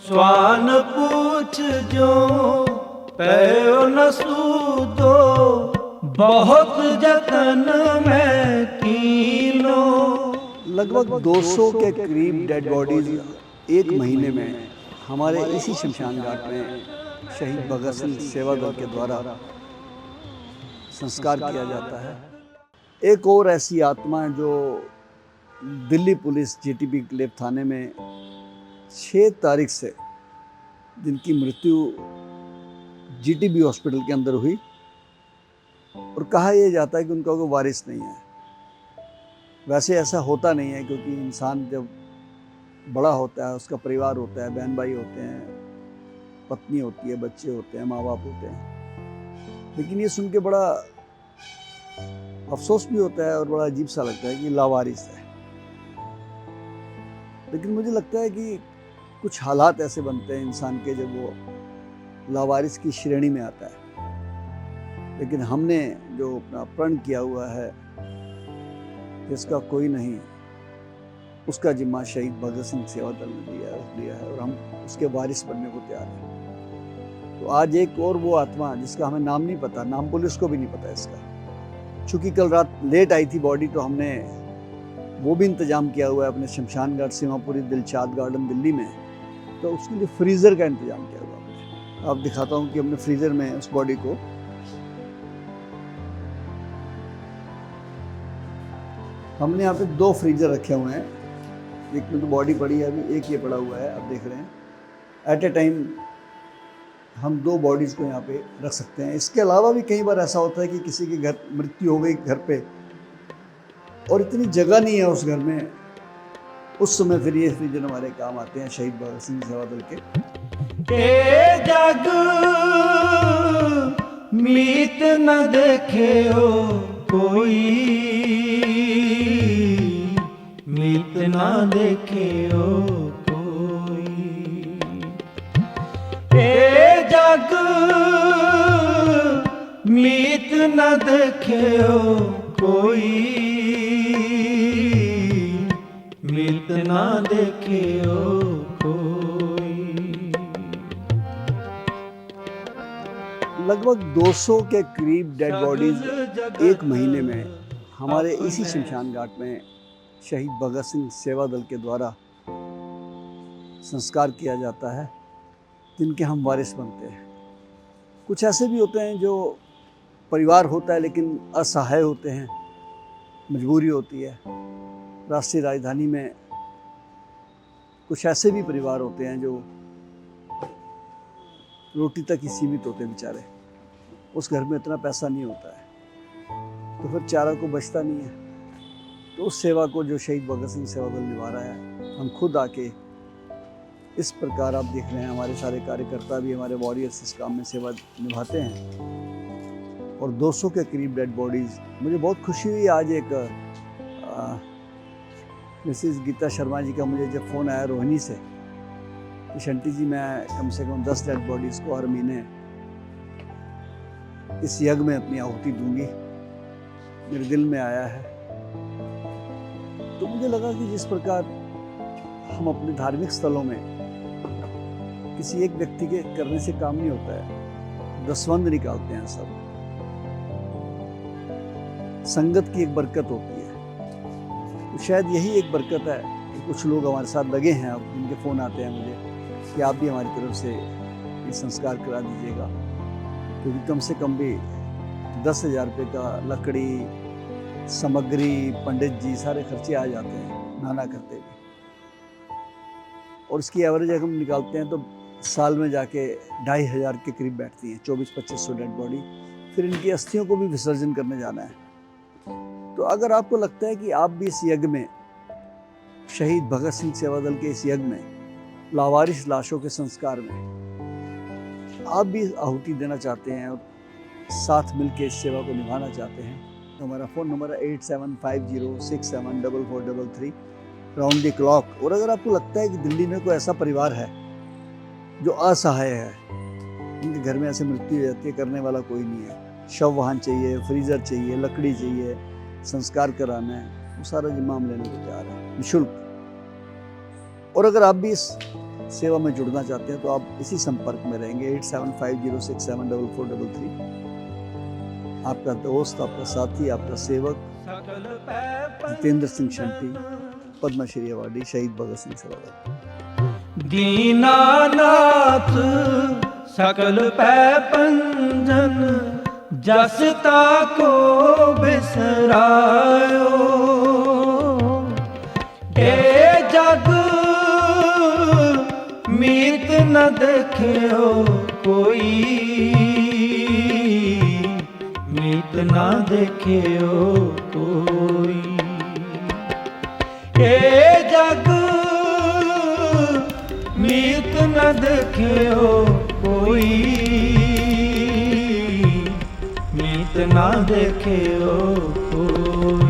स्वान पूछ जो पैयो न सूदो, बहुत जतन में कीनो। लगभग 200 के करीब डेड बॉडीज एक महीने में हमारे इसी शमशान घाट में शहीद भगत सिंह सेवा दल के द्वारा संस्कार किया जाता है। एक और ऐसी आत्मा है जो दिल्ली पुलिस जीटीबी क्लेब थाने में 6 तारीख से जिनकी मृत्यु जीटीबी हॉस्पिटल के अंदर हुई, और कहा यह जाता है कि उनका कोई वारिस नहीं है। वैसे ऐसा होता नहीं है, क्योंकि इंसान जब बड़ा होता है, उसका परिवार होता है, बहन भाई होते हैं, पत्नी होती है, बच्चे होते हैं, माँ बाप होते हैं। लेकिन ये सुन के बड़ा अफसोस भी होता है और बड़ा अजीब सा लगता है कि लावारिस है। लेकिन मुझे लगता है कि कुछ हालात ऐसे बनते हैं इंसान के जब वो लावारिस की श्रेणी में आता है। लेकिन हमने जो अपना प्रण किया हुआ है, जिसका कोई नहीं, उसका जिम्मा शहीद भगत सिंह सेवा दल ने लिया है और हम उसके वारिस बनने को तैयार हैं। तो आज एक और वो आत्मा जिसका हमें नाम नहीं पता, नाम पुलिस को भी नहीं पता इसका, चूँकि कल रात लेट आई थी बॉडी, तो हमने वो भी इंतजाम किया हुआ है अपने शमशान घाट सीमापुरी दिलशाद गार्डन दिल्ली में। तो उसके लिए फ्रीज़र का इंतजाम किया हुआ है। आप दिखाता हूँ कि हमने फ्रीज़र में उस बॉडी को, हमने यहाँ पे 2 फ्रीजर रखे हुए हैं। एक में तो बॉडी पड़ी है अभी, एक ये पड़ा हुआ है, आप देख रहे हैं। एट ए टाइम हम 2 बॉडीज़ को यहाँ पे रख सकते हैं। इसके अलावा भी कई बार ऐसा होता है कि किसी के घर मृत्यु हो गई घर पे, और इतनी जगह नहीं है उस घर में, उस समय फिर ये फ्रीजर हमारे काम आते हैं शहीद भगत सिंह सेवा दल के। जग मीत न देखे हो कोई, मीत न देखे हो कोई। जग मीत न देखे हो कोई, मीत न देखे हो कोई। लगभग 200 के करीब डेड बॉडीज एक महीने में हमारे इसी शमशान घाट में शहीद भगत सिंह सेवा दल के द्वारा संस्कार किया जाता है, जिनके हम वारिस बनते हैं। कुछ ऐसे भी होते हैं जो परिवार होता है लेकिन असहाय होते हैं, मजबूरी होती है। राष्ट्रीय राजधानी में कुछ ऐसे भी परिवार होते हैं जो रोटी तक ही सीमित होते हैं बेचारे। उस घर में इतना पैसा नहीं होता है, तो फिर चारा को बचता नहीं है। तो उस सेवा को जो शहीद भगत सिंह सेवा दल निभा रहा है, हम खुद आके इस प्रकार, आप देख रहे हैं हमारे सारे कार्यकर्ता भी, हमारे वॉरियर्स इस काम में सेवा निभाते हैं। और 200 के करीब डेड बॉडीज़, मुझे बहुत खुशी हुई आज। एक मिसेस गीता शर्मा जी का मुझे जब फ़ोन आया रोहिणी से कि शंटी जी मैं कम से कम 10 डेड बॉडीज़ को हर महीने इस यज्ञ में अपनी आहुति दूंगी, मेरे दिल में आया है। तो मुझे लगा कि जिस प्रकार हम अपने धार्मिक स्थलों में किसी एक व्यक्ति के करने से काम नहीं होता है, दसवंध निकालते हैं सब, संगत की एक बरकत होती है। तो शायद यही एक बरकत है कि कुछ लोग हमारे साथ लगे हैं, अब उनके फ़ोन आते हैं मुझे कि आप भी हमारी तरफ से ये संस्कार करा दीजिएगा, क्योंकि कम से कम भी 10,000 रुपये का लकड़ी, सामग्री, पंडित जी, सारे खर्चे आ जाते हैं नाना करते भी। और इसकी एवरेज अगर हम निकालते हैं तो साल में जाके 2,500 के करीब बैठती हैं, 24-2500 डेड बॉडी। फिर इनकी अस्थियों को भी विसर्जन करने जाना है। तो अगर आपको लगता है कि आप भी इस यज्ञ में, शहीद भगत सिंह सेवा दल के इस यज्ञ में, लावारिस लाशों के संस्कार में आप भी आहुति देना चाहते हैं और साथ मिलकर इस सेवा को निभाना चाहते हैं, तो हमारा फ़ोन नंबर है 8750674433 राउंड द क्लॉक। और अगर आपको लगता है कि दिल्ली में कोई ऐसा परिवार है जो असहाय है, उनके घर में ऐसे मृत्यु हो जाती है, करने वाला कोई नहीं है, शव वाहन चाहिए, फ्रीज़र चाहिए, लकड़ी चाहिए, संस्कार कराना है, वो सारा जिम्मा हम लेने को तैयार है निःशुल्क। और अगर आप भी इस सेवा में जुड़ना चाहते हैं तो आप इसी संपर्क में रहेंगे 8750674433। आपका दोस्त, आपका साथी, आपका सेवक जितेंद्र सिंह शंटी, पद्मश्री अवार्डी शहीद भगत सिंह सरावत। दीनानाथ सकल पै पंजन, जस ताको बिसरायो। ए जग मीत न देखियो कोई, मीत न देखियो कोई। ए जग मीत न देखियो कोई, मीत न देखियो कोई।